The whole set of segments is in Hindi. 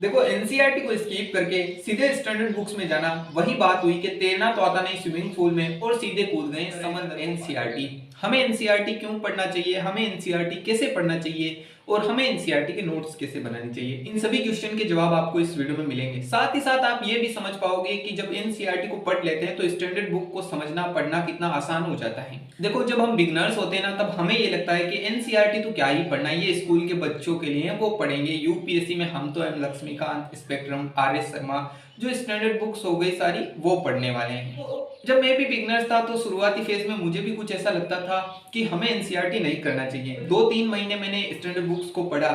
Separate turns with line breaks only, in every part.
देखो एनसीईआरटी को स्किप करके सीधे स्टैंडर्ड बुक्स में जाना वही बात हुई कि तैरना तो आता नहीं स्विमिंग पूल में और सीधे कूद गए समंदर। एनसीईआरटी हमें एनसीईआरटी क्यों पढ़ना चाहिए, हमें एनसीईआरटी कैसे पढ़ना चाहिए और हमें एनसीईआरटी के नोट्स कैसे बनाने चाहिए, इन सभी क्वेश्चन के जवाब आपको इस वीडियो में मिलेंगे। साथ ही साथ आप ये भी समझ पाओगे कि जब एनसीईआरटी को पढ़ लेते हैं तो स्टैंडर्ड बुक को समझना पढ़ना कितना आसान हो जाता है। देखो जब हम बिगनर्स होते हैं ना तब हमें ये लगता है कि एनसीईआरटी तो क्या ही पढ़ना, ये स्कूल के बच्चों के लिए वो पढ़ेंगे। यूपीएससी में हम तो M Laxmikanth, Spectrum, R S Sharma जो स्टैंडर्ड बुक्स हो गई सारी वो पढ़ने वाले हैं। तो जब मैं भी बिगनर्स था तो शुरुआती फेज में मुझे भी कुछ ऐसा लगता था कि हमें एनसीईआरटी नहीं करना चाहिए। 2-3 महीने मैंने स्टैंडर्ड बुक्स को पढ़ा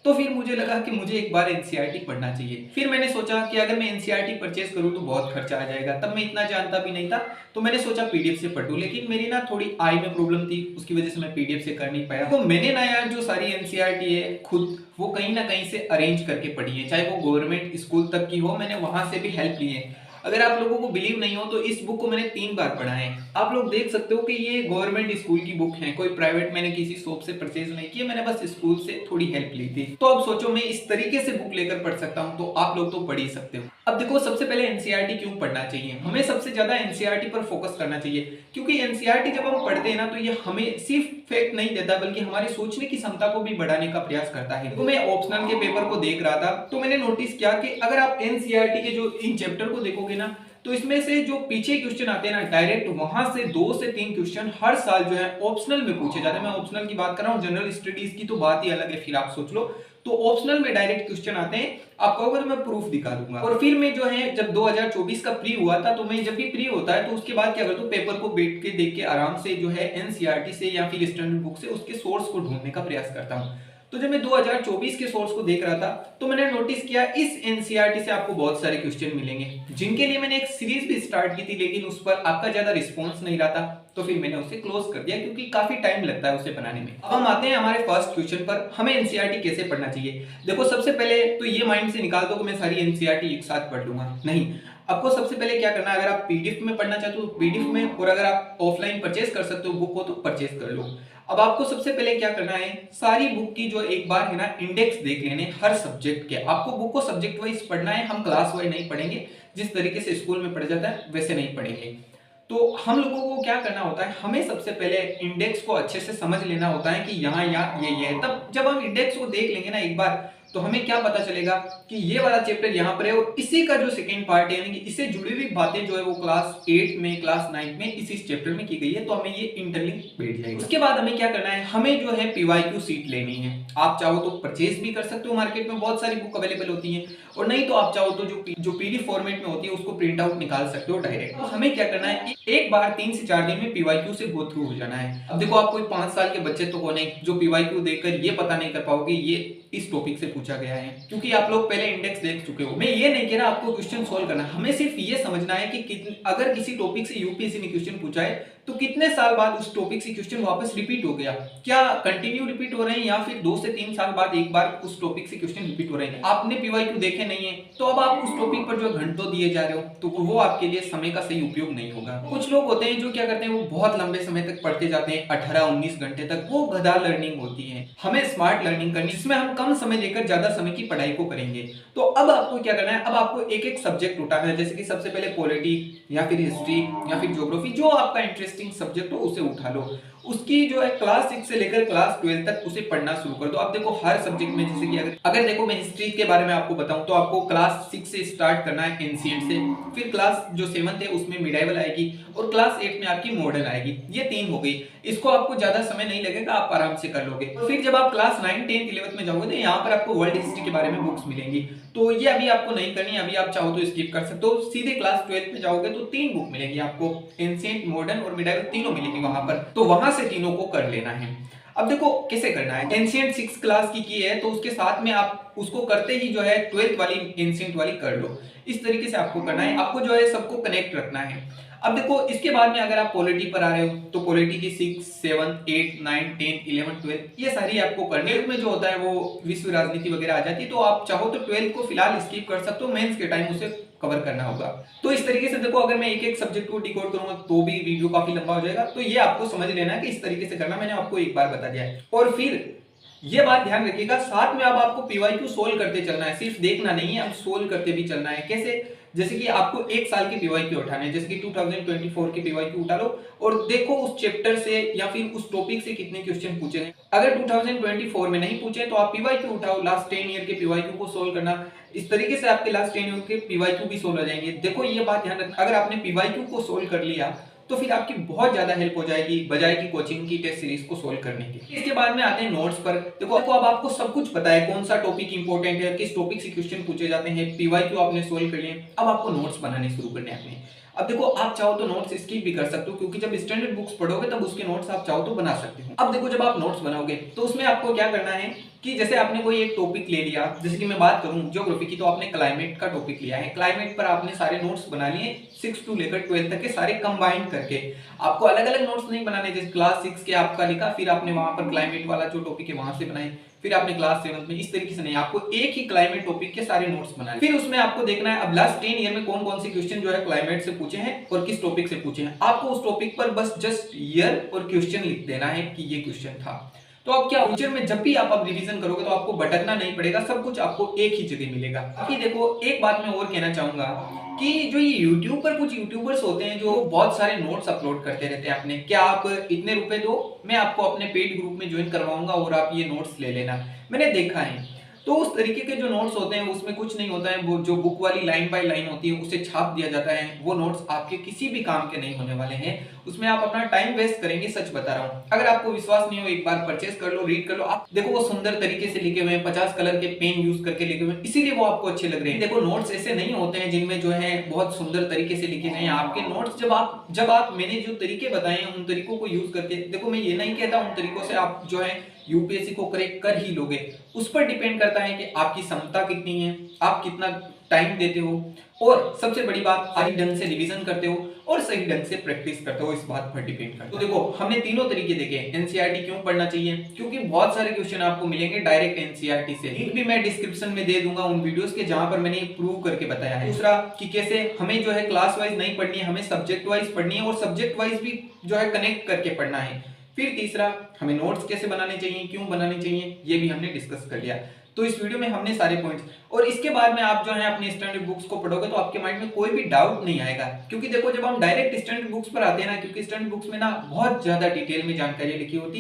तो फिर मुझे लगा कि मुझे एक बार एनसीईआरटी पढ़ना चाहिए। फिर मैंने सोचा कि अगर मैं एनसीईआरटी परचेज करूं तो बहुत खर्चा आ जाएगा, तब मैं इतना जानता भी नहीं था। तो मैंने सोचा पीडीएफ से पढ़ूं, लेकिन मेरी ना थोड़ी आई में प्रॉब्लम थी, उसकी वजह से मैं पीडीएफ से कर नहीं पाया। तो मैंने ना यार जो सारी एनसीईआरटी है खुद वो कहीं ना कहीं से अरेंज करके पढ़ी है, चाहे वो गवर्नमेंट स्कूल तक की हो, मैंने वहां से भी हेल्प ली है। अगर आप लोगों को बिलीव नहीं हो तो इस बुक को मैंने 3 बार पढ़ा है। आप लोग देख सकते हो कि ये गवर्नमेंट स्कूल की बुक है, कोई प्राइवेट मैंने किसी शॉप से परचेज नहीं की, मैंने बस स्कूल से थोड़ी हेल्प ली थी। तो अब सोचो मैं इस तरीके से बुक लेकर पढ़ सकता हूँ, तो आप लोग तो पढ़ ही सकते हो। अब देखो सबसे पहले एनसीईआरटी क्यों पढ़ना चाहिए, हमें सबसे ज्यादा एनसीईआरटी पर फोकस करना चाहिए क्योंकि एनसीईआरटी जब हम पढ़ते हैं ना तो ये हमें सिर्फ फैक्ट नहीं देता बल्कि हमारी सोचने की क्षमता को भी बढ़ाने का प्रयास करता है। तो मैं ऑप्शनल के पेपर को देख रहा था तो मैंने नोटिस किया कि अगर आप एनसीईआरटी के जो इन चैप्टर को देखोगे ना तो इसमें से जो पीछे क्वेश्चन आते हैं ना डायरेक्ट वहां से 2 से 3 क्वेश्चन हर साल जो है ऑप्शनल में पूछे जाते हैं। मैं ऑप्शनल की बात कर रहा हूँ, जनरल स्टडीज की तो बात ही अलग है, फिर आप सोच लो। तो ऑप्शनल में डायरेक्ट क्वेश्चन आते हैं, आप कहोगे तो मैं प्रूफ दिखा दूंगा। और फिर मैं जो है जब 2024 का प्री हुआ था तो मैं जब भी प्री होता है तो उसके बाद क्या करता हूँ, पेपर को बैठ के देख के आराम से जो है एनसीईआरटी से या फिर स्टैंडर्ड बुक से उसके सोर्स को ढूंढने का प्रयास करता हूँ। तो जब मैं 2024 के सोर्स को देख रहा था तो मैंने नोटिस किया इस एनसीईआरटी से आपको बहुत सारे क्वेश्चन मिलेंगे जिनके लिए मैंने एक सीरीज भी स्टार्ट की थी, लेकिन उस पर आपका ज्यादा रिस्पॉन्स नहीं रहा था तो फिर मैंने उसे क्लोज कर दिया क्योंकि काफी टाइम लगता है उसे बनाने में। अब हम आते हैं हमारे फर्स्ट क्वेश्चन पर, हमें एनसीईआरटी कैसे पढ़ना चाहिए। देखो सबसे पहले तो ये माइंड से निकाल दो कि मैं सारी एनसीईआरटी एक साथ पढ़ लूंगा, नहीं। आपको सबसे पहले क्या करना है, अगर आप पीडीएफ में पढ़ना चाहते हो पीडीएफ में, और अगर आप ऑफलाइन परचेज कर सकते हो बुक को तो परचेज कर लो। अब आपको सबसे पहले क्या करना है, सारी बुक की जो एक बार है ना इंडेक्स देख लेने हर सब्जेक्ट के। आपको बुक को सब्जेक्ट वाइज पढ़ना है, हम क्लास वाइज नहीं पढ़ेंगे, जिस तरीके से स्कूल में पढ़ा जाता है वैसे नहीं पढ़ेंगे। तो हम लोगों को क्या करना होता है, हमें सबसे पहले इंडेक्स को अच्छे से समझ लेना होता है कि यहाँ यहाँ ये है। तब जब हम इंडेक्स को देख लेंगे ना एक बार तो हमें क्या पता चलेगा कि ये वाला चैप्टर यहाँ पर है और इसी का जो सेकेंड पार्ट है यानी कि इससे जुड़ी हुई बातें जो है वो क्लास 8 में क्लास 9 में इसी चैप्टर में की गई है, तो हमें ये इंटरलिंक बैठ जाएगा। उसके बाद हमें क्या करना है, हमें जो है पीवाईक्यू सीट लेनी है। आप चाहो तो परचेज भी कर सकते हो, मार्केट में बहुत सारी बुक अवेलेबल होती है, और नहीं तो आप चाहो तो जो पीडीएफ फॉर्मेट में होती है उसको प्रिंट आउट निकाल सकते हो डायरेक्ट। तो हमें क्या करना है, एक बार 3 से 4 दिन में पीवाईक्यू से गो थ्रू हो जाना है। अब देखो आप कोई 5 साल के बच्चे तो हो नहीं जो पीवाईक्यू देखकर ये पता नहीं कर पाओगे ये इस टॉपिक से पूछा गया है, क्योंकि आप लोग पहले इंडेक्स देख चुके हो। मैं ये नहीं कह रहा आपको क्वेश्चन सोल्व करना, हमें सिर्फ ये समझना है कि अगर किसी टॉपिक से यूपीएससी ने क्वेश्चन पूछा है तो कितने साल बाद उस टॉपिक से क्वेश्चन वापस रिपीट हो गया, क्या कंटिन्यू रिपीट हो रहे हैं या फिर 2 से 3 साल बाद एक बार उस टॉपिक से क्वेश्चन रिपीट हो रहे हैं। आपने पीवाईक्यू देखे नहीं है तो अब आप उस टॉपिक पर जो घंटों दिए जा रहे हो तो वो आपके लिए समय का सही उपयोग नहीं होगा। कुछ लोग होते हैं जो क्या करते हैं वो बहुत लंबे समय तक पढ़ते जाते हैं, 18-19 घंटे तक, वो गधा लर्निंग होती है। हमें स्मार्ट लर्निंग करनी जिसमें हम कम समय देकर ज्यादा समय की पढ़ाई को करेंगे। तो अब आपको क्या करना है, अब आपको एक एक सब्जेक्ट उठाना है, जैसे कि सबसे पहले पॉलिटी या फिर हिस्ट्री या फिर ज्योग्राफी, जो आपका इंटरेस्टिंग सब्जेक्ट हो उसे उठा लो। उसकी जो है क्लास 6 से लेकर क्लास 12 तक उसे पढ़ना शुरू कर दो। अब देखो हर सब्जेक्ट में जैसे कि अगर देखो मैं हिस्ट्री के बारे में आपको बताऊं तो आपको क्लास 6 से स्टार्ट करना है एंशिएंट से, फिर क्लास जो 7th है उसमें मिडाइवल आएगी और क्लास 8 में आपकी मॉडर्न आएगी। ये 3 हो गई, इसको आपको ज्यादा समय नहीं लगेगा, आप आराम से कर लोगे। और फिर जब आप क्लास 9, 10, 11 में जाओगे तो यहाँ पर आपको वर्ल्ड हिस्ट्री के बारे में बुक्स मिलेंगी, तो ये अभी आपको नहीं करनी, अभी आप चाहो तो स्किप कर सकते हो। सीधे क्लास 12 में जाओगे तो 3 बुक मिलेगी आपको, एंशिएंट, मॉडर्न और मिडाइवल, तीनों मिलेगी वहां पर, तो वहां से तीनों को कर लेना है। अब देखो कैसे करना है, एंशिएंट 6 क्लास की है तो उसके साथ में आप उसको करते ही जो है 12th वाली एंशिएंट वाली कर लो। इस तरीके से आपको करना है, आपको जो है सबको कनेक्ट रखना है। अब देखो इसके बाद में अगर आप पॉलिटी पर आ रहे हो तो पॉलिटी की 6, 7, 8, 9, 10, 11, 12 ये सारी आपको करनी है। में जो होता है वो विश्व राजनीति वगैरह आ जाती है, तो आप चाहो तो 12 को फिलहाल स्किप कर सकते हो, मेंस के टाइम उसे कवर करना होगा। तो इस तरीके से देखो अगर मैं एक एक सब्जेक्ट को डिकोड करूंगा तो भी वीडियो काफी लंबा हो जाएगा, तो ये आपको समझ लेना है कि इस तरीके से करना, मैंने आपको एक बार बता दिया है। और फिर ये बात ध्यान रखिएगा। साथ में अब आपको पीवाईक्यू सोल्व करते चलना है, सिर्फ देखना नहीं है, अब सोल्व करते भी चलना है। कैसे? जैसे कि आपको 1 साल के पीवाईक्यू उठाने हैं, जैसे कि 2024 के पीवाईक्यू उठा लो और देखो उस चैप्टर से या फिर उस टॉपिक से कितने क्वेश्चन पूछे हैं। अगर 2024 में नहीं पूछे तो आप पीवाईक्यू उठाओ, लास्ट 10 ईयर के पीवाईक्यू को सोल्व करना। इस तरीके से आपके लास्ट 10 ईयर के पीवाईक्यू भी सोल्व हो जाएंगे। देखो ये बात ध्यान रखना, अगर आपने पीवाईक्यू को सोल्व कर लिया तो फिर आपकी बहुत ज्यादा हेल्प हो जाएगी बजाय की कोचिंग की टेस्ट सीरीज को सोल्व करने की। इसके बाद में आते हैं नोट्स पर। देखो अब आपको सब कुछ पता है, कौन सा टॉपिक इंपॉर्टेंट है, किस टॉपिक से क्वेश्चन पूछे जाते हैं, पीवाईक्यू आपने सोल्व कर लिए, अब आपको नोट्स बनाने शुरू करने हैं अपने। अब देखो आप चाहो तो नोट्स स्किप भी कर सकते हो, क्योंकि जब स्टैंडर्ड बुक्स पढ़ोगे तब उसके नोट्स आप चाहो तो बना सकते हो। अब देखो जब आप नोट्स बनाओगे तो उसमें आपको क्या करना है कि जैसे आपने कोई एक टॉपिक ले लिया, जैसे कि मैं बात करूं ज्योग्राफी की, तो आपने क्लाइमेट का टॉपिक लिया है, क्लाइमेट पर आपने सारे नोट्स बना लिए 6 टू लेकर 12 तक के सारे कंबाइन करके। आपको अलग अलग नोट्स नहीं बनाने, जैसे क्लास 6 के आपका लिखा, फिर आपने वहां पर क्लाइमेट वाला जो टॉपिक है वहां से बनाए, फिर आपने क्लास 7 में, इस तरीके से नहीं, आपको एक ही क्लाइमेट टॉपिक के सारे नोट्स बनाने। फिर उसमें आपको देखना है अब लास्ट 10 ईयर में कौन कौन से क्वेश्चन जो है क्लाइमेट से पूछे हैं और किस टॉपिक से पूछे हैं। आपको उस टॉपिक पर बस जस्ट ईयर और क्वेश्चन लिख देना है कि ये क्वेश्चन था। तो अब क्या फ्यूचर में जब भी आप अब रिवीजन करोगे तो आपको भटकना नहीं पड़ेगा, सब कुछ आपको एक ही जगह मिलेगा। बाकी देखो एक बात मैं और कहना चाहूंगा कि जो ये यूट्यूब पर कुछ यूट्यूबर्स होते हैं जो बहुत सारे नोट्स अपलोड करते रहते हैं अपने, क्या आप इतने रुपए दो, मैं आपको अपने पेड ग्रुप में ज्वाइन करवाऊंगा और आप ये नोट्स ले लेना। मैंने देखा है तो उस तरीके के जो नोट्स होते हैं उसमें कुछ नहीं होता है, वो जो बुक वाली लाइन बाय लाइन होती है उसे छाप दिया जाता है, वो नोट्स आपके किसी भी काम के नहीं होने वाले हैं, उसमें आप अपना टाइम वेस्ट करेंगे, सच बता रहा हूं। अगर आपको विश्वास नहीं हो एक बार परचेस कर लो, रीड कर लो। आप देखो वो सुंदर तरीके से लिखे हुए हैं, 50 कलर के पेन यूज करके लिखे हुए हैं, इसीलिए वो आपको अच्छे लग रहे हैं। देखो नोट्स ऐसे नहीं होते हैं जिनमें जो है बहुत सुंदर तरीके से लिखे गए हैं आपके नोट्स। जब आप मैंने जो तरीके बताए हैं उन तरीकों को यूज करके, देखो मैं ये नहीं कहता उन तरीकों से आप जो है यूपीएससी को क्रैक कर ही लोगे, उस पर डिपेंड करता है कि आपकी क्षमता कितनी है, आप कितना टाइम देते हो, और सबसे बड़ी बात सही ढंग से रिवीजन करते हो और सही ढंग से प्रैक्टिस करते हो, इस बात पर डिपेंड करता है। तो देखो हमने तीनों तरीके देखे। एनसीईआरटी क्यों पढ़ना चाहिए, क्योंकि बहुत सारे क्वेश्चन आपको मिलेंगे डायरेक्ट एनसीईआरटी से, लिंक भी मैं डिस्क्रिप्शन में दे दूंगा उन वीडियोस के जहां पर मैंने प्रूव करके बताया है। दूसरा कि कैसे हमें जो है क्लास वाइज नहीं पढ़नी है, हमें सब्जेक्ट वाइज पढ़नी है और सब्जेक्ट वाइज भी जो है कनेक्ट करके पढ़ना है। फिर तीसरा हमें नोट्स कैसे बनाने चाहिए, क्यों बनाने चाहिए, ये भी हमने डिस्कस कर लिया। तो इस वीडियो में हमने सारे पॉइंट्स, और इसके बाद में आप जो है अपने स्टैंडर्ड बुक्स को पढ़ोगे तो आपके माइंड में कोई भी डाउट नहीं आएगा। क्योंकि देखो जब हम डायरेक्ट स्टैंडर्ड बुक्स पर आते हैं ना, क्योंकि स्टैंडर्ड बुक्स में ना बहुत ज्यादा डिटेल में जानकारी लिखी होती है।